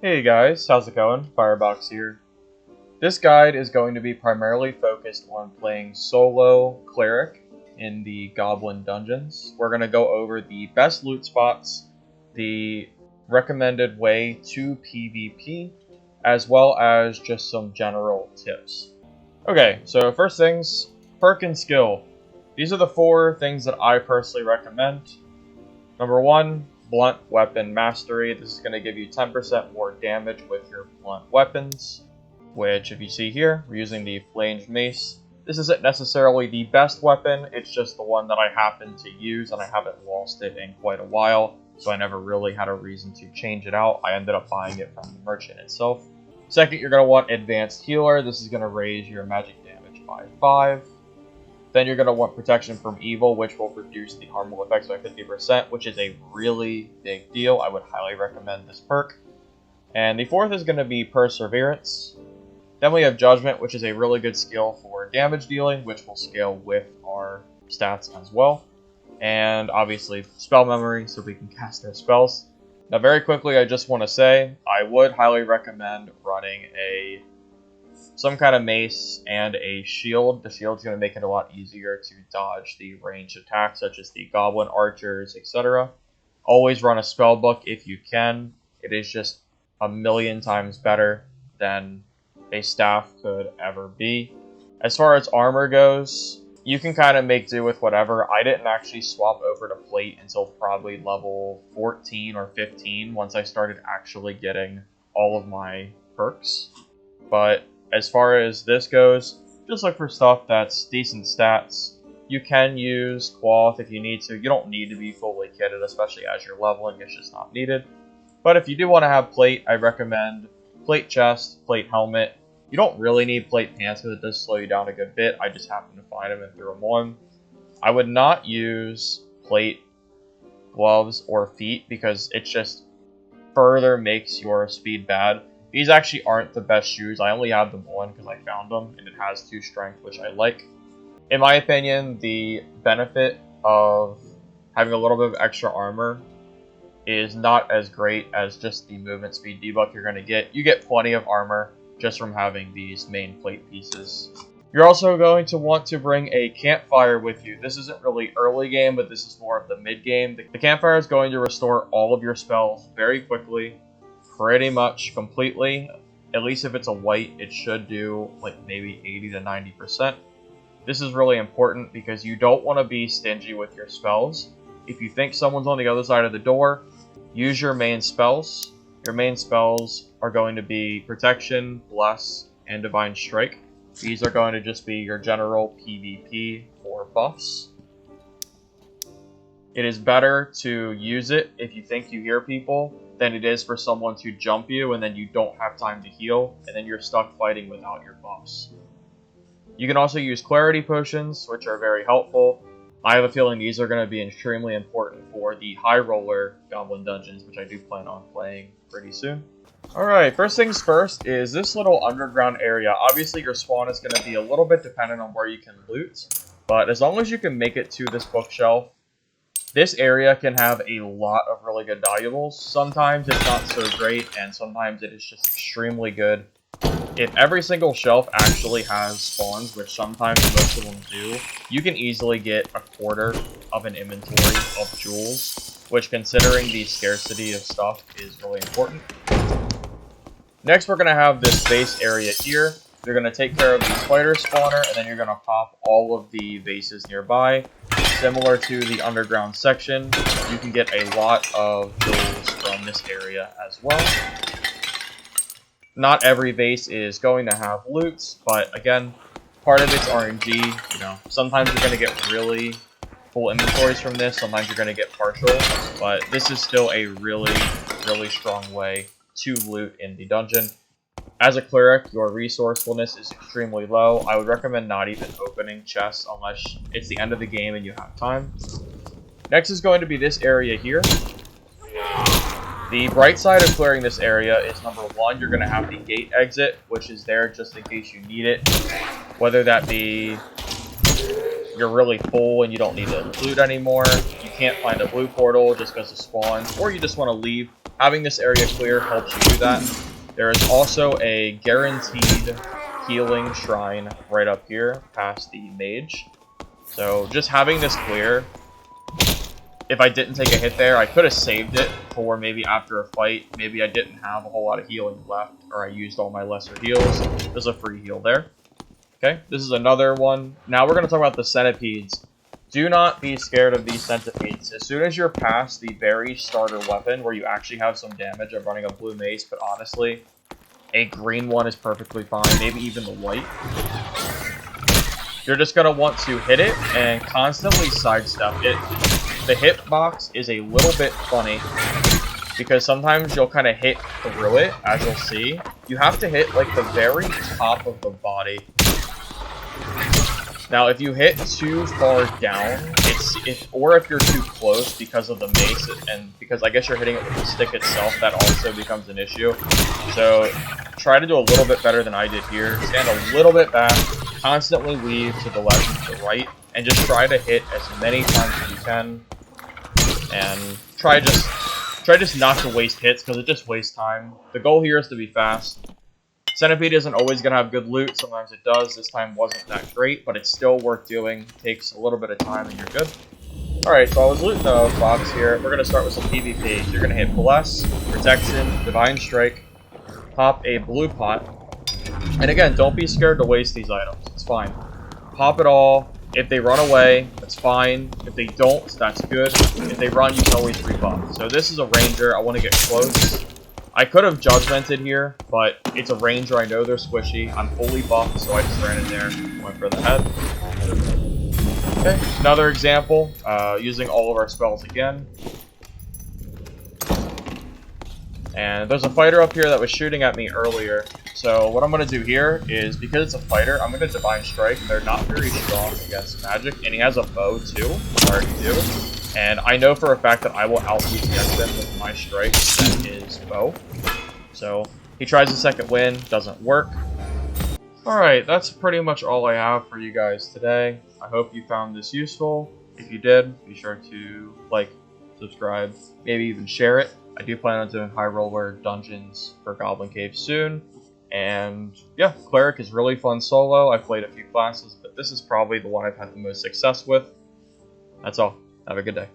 Hey guys, how's it going? Firebox here. This guide is going to be primarily focused on playing solo Cleric in the Goblin dungeons. We're going to go over the best loot spots, the recommended way to PvP, as well as just some general tips. Okay, so first things, perk and skill. These are the 4 things that I personally recommend. Number 1, Blunt Weapon Mastery. This is going to give you 10% more damage with your blunt weapons, which if you see here, we're using the Flanged Mace. This isn't necessarily the best weapon, it's just the one that I happen to use, and I haven't lost it in quite a while, so I never really had a reason to change it out. I ended up buying it from the merchant itself. Second, you're going to want Advanced Healer. This is going to raise your magic damage by 5. Then you're going to want Protection from Evil, which will reduce the harmful effects by 50%, which is a really big deal. I would highly recommend this perk. And the 4th is going to be Perseverance. Then we have Judgment, which is a really good skill for damage dealing, which will scale with our stats as well. And obviously Spell Memory, so we can cast our spells. Now very quickly, I just want to say, I would highly recommend running some kind of mace and a shield. The shield's going to make it a lot easier to dodge the ranged attacks, such as the goblin, archers, etc. Always run a spell book if you can. It is just a million times better than a staff could ever be. As far as armor goes, you can kind of make do with whatever. I didn't actually swap over to plate until probably level 14 or 15, once I started actually getting all of my perks. But as far as this goes, just look for stuff that's decent stats. You can use cloth if you need to. You don't need to be fully kitted, especially as you're leveling. It's just not needed. But if you do want to have plate, I recommend plate chest, plate helmet. You don't really need plate pants because it does slow you down a good bit. I just happened to find them and threw them on. I would not use plate gloves or feet because it just further makes your speed bad. These actually aren't the best shoes. I only have them on because I found them, and it has 2 strength, which I like. In my opinion, the benefit of having a little bit of extra armor is not as great as just the movement speed debuff you're going to get. You get plenty of armor just from having these main plate pieces. You're also going to want to bring a campfire with you. This isn't really early game, but this is more of the mid game. The campfire is going to restore all of your spells very quickly. Pretty much completely. At least if it's a white, it should do like maybe 80 to 90%. This is really important because you don't want to be stingy with your spells. If you think someone's on the other side of the door, use your main spells. Your main spells are going to be Protection, Bless, and Divine Strike. These are going to just be your general PvP for buffs. It is better to use it if you think you hear people than it is for someone to jump you and then you don't have time to heal and then you're stuck fighting without your buffs. You can also use Clarity Potions, which are very helpful. I have a feeling these are going to be extremely important for the High Roller Goblin Dungeons, which I do plan on playing pretty soon. Alright, first things first is this little underground area. Obviously your spawn is going to be a little bit dependent on where you can loot, but as long as you can make it to this bookshelf, this area can have a lot of really good valuables. Sometimes it's not so great, and sometimes it is just extremely good. If every single shelf actually has spawns, which sometimes most of them do, you can easily get a quarter of an inventory of jewels, which considering the scarcity of stuff is really important. Next, we're going to have this base area here. You're going to take care of the spider spawner, and then you're going to pop all of the vases nearby. Similar to the underground section, you can get a lot of jewels from this area as well. Not every vase is going to have loot, but again, part of it's RNG. You know, sometimes you're going to get really full inventories from this, sometimes you're going to get partial, but this is still a really, really strong way to loot in the dungeon. As a cleric, your resourcefulness is extremely low. I would recommend not even opening chests unless it's the end of the game and you have time. Next is going to be this area here. The bright side of clearing this area is number 1, you're going to have the gate exit, which is there just in case you need it. Whether that be you're really full and you don't need to loot anymore, you can't find a blue portal just because of spawns, or you just want to leave, having this area clear helps you do that. There is also a guaranteed healing shrine right up here past the mage. So just having this clear, if I didn't take a hit there, I could have saved it for maybe after a fight. Maybe I didn't have a whole lot of healing left, or I used all my lesser heals. There's a free heal there. Okay, this is another one. Now we're going to talk about the centipedes. Do not be scared of these centipedes. As soon as you're past the very starter weapon, where you actually have some damage, I'm running a blue mace, but honestly, a green one is perfectly fine, maybe even the white. You're just going to want to hit it and constantly sidestep it. The hitbox is a little bit funny, because sometimes you'll kind of hit through it, as you'll see. You have to hit, like, the very top of the body. Now, if you hit too far down, or if you're too close because of the mace, and because I guess you're hitting it with the stick itself, that also becomes an issue. So, try to do a little bit better than I did here. Stand a little bit back, constantly weave to the left and the right, and just try to hit as many times as you can. And try just not to waste hits, because it just wastes time. The goal here is to be fast. Centipede isn't always going to have good loot. Sometimes it does. This time wasn't that great, but it's still worth doing. Takes a little bit of time and you're good. Alright, so I was looting the box here. We're going to start with some PvP. You're going to hit Bless, Protection, Divine Strike, pop a blue pot. And again, don't be scared to waste these items. It's fine. Pop it all. If they run away, that's fine. If they don't, that's good. If they run, you can always rebuff. So this is a ranger. I want to get close. I could have judgmented here, but it's a ranger. I know they're squishy. I'm fully buffed, so I just ran in there, went for the head. Okay, another example, using all of our spells again. And there's a fighter up here that was shooting at me earlier. So what I'm going to do here is, because it's a fighter, I'm going to Divine Strike. They're not very strong against magic, and he has a bow too, I already do. And I know for a fact that I will out-DPS them with my strikes than his bow. So he tries a second win, doesn't work. Alright, that's pretty much all I have for you guys today. I hope you found this useful. If you did, be sure to like, subscribe, maybe even share it. I do plan on doing high roller dungeons for Goblin Cave soon. And yeah, Cleric is really fun solo. I've played a few classes, but this is probably the one I've had the most success with. That's all. Have a good day.